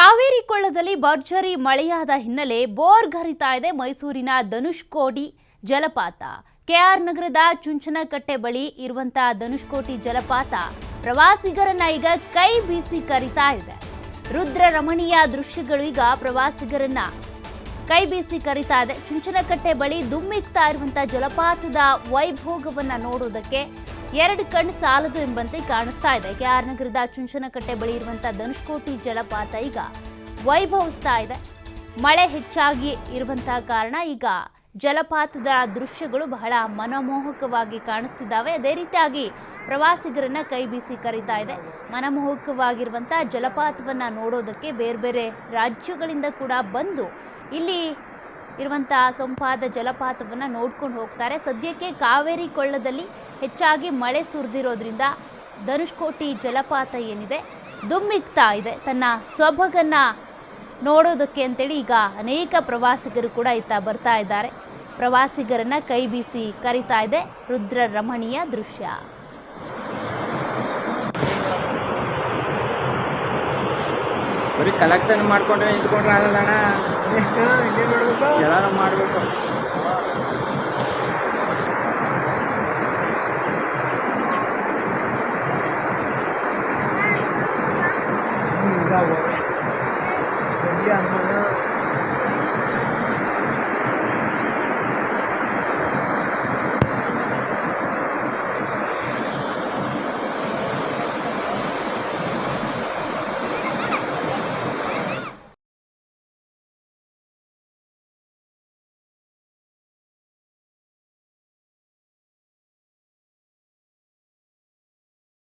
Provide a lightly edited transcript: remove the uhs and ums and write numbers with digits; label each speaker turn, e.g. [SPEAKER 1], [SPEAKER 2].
[SPEAKER 1] ಕಾವೇರಿ ಕೊಳ್ಳದಲ್ಲಿ ಭರ್ಜರಿ ಮಳೆಯಾದ ಹಿನ್ನೆಲೆ ಬೋರ್ಗರಿತಾ ಇದೆ ಮೈಸೂರಿನ ಧನುಷ್ಕೋಟಿ ಜಲಪಾತ. ಕೆಆರ್ ನಗರದ ಚುಂಚನಕಟ್ಟೆ ಬಳಿ ಇರುವಂತಹ ಧನುಷ್ಕೋಟಿ ಜಲಪಾತ ಪ್ರವಾಸಿಗರನ್ನ ಈಗ ಕೈ ಬೀಸಿ ಕರೀತಾ ಇದೆ. ರುದ್ರ ರಮಣೀಯ ದೃಶ್ಯಗಳು ಈಗ ಪ್ರವಾಸಿಗರನ್ನ ಕೈ ಬೀಸಿ ಕರೀತಾ ಇದೆ. ಚುಂಚನಕಟ್ಟೆ ಬಳಿ ದುಮ್ಮಿಕ್ತಾ ಇರುವಂತಹ ಜಲಪಾತದ ವೈಭೋಗವನ್ನ ನೋಡುವುದಕ್ಕೆ ಎರಡು ಕಣ್ಣು ಸಾಲದು ಎಂಬಂತೆ ಕಾಣಿಸ್ತಾ ಇದೆ. ಕೆಆರ್ ನಗರದ ಚುಂಚನಕಟ್ಟೆ ಬಳಿ ಇರುವಂತಹ ಧನುಷ್ಕೋಟಿ ಜಲಪಾತ ಈಗ ವೈಭವಿಸ್ತಾ ಇದೆ. ಮಳೆ ಹೆಚ್ಚಾಗಿ ಇರುವಂತಹ ಕಾರಣ ಈಗ ಜಲಪಾತದ ದೃಶ್ಯಗಳು ಬಹಳ ಮನಮೋಹಕವಾಗಿ ಕಾಣಿಸ್ತಿದ್ದಾವೆ. ಅದೇ ರೀತಿಯಾಗಿ ಪ್ರವಾಸಿಗರನ್ನ ಕೈ ಬೀಸಿ ಕರೀತಾ ಇದೆ. ಮನಮೋಹಕವಾಗಿರುವಂತಹ ಜಲಪಾತವನ್ನ ನೋಡೋದಕ್ಕೆ ಬೇರೆ ಬೇರೆ ರಾಜ್ಯಗಳಿಂದ ಕೂಡ ಬಂದು ಇಲ್ಲಿ ಇರುವಂತಹ ಸೊಂಪಾದ ಜಲಪಾತವನ್ನು ನೋಡ್ಕೊಂಡು ಹೋಗ್ತಾರೆ. ಸದ್ಯಕ್ಕೆ ಕಾವೇರಿ ಕೊಳ್ಳದಲ್ಲಿ ಹೆಚ್ಚಾಗಿ ಮಳೆ ಸುರಿದಿರೋದ್ರಿಂದ ಧನುಷ್ಕೋಟಿ ಜಲಪಾತ ಏನಿದೆ ದುಮ್ಮಿಕ್ತಾ ಇದೆ. ತನ್ನ ಸೊಬಗನ್ನ ನೋಡೋದಕ್ಕೆ ಅಂತೇಳಿ ಈಗ ಅನೇಕ ಪ್ರವಾಸಿಗರು ಕೂಡ ಇತ್ತ ಬರ್ತಾ ಇದ್ದಾರೆ. ಪ್ರವಾಸಿಗರನ್ನ ಕೈ ಬೀಸಿ ಕರೀತಾ ಇದೆ ರುದ್ರ ರಮಣೀಯ ದೃಶ್ಯ.
[SPEAKER 2] ಬರೀ ಕಲೆಕ್ಷನ್ ಮಾಡ್ಕೊಂಡ್ರೆ ನಿಂತ್ಕೊಂಡ್ರೆ ಆಗಲ್ಲ ಅಣ್ಣ, ಎಲ್ಲಾರು ಮಾಡಬೇಕು.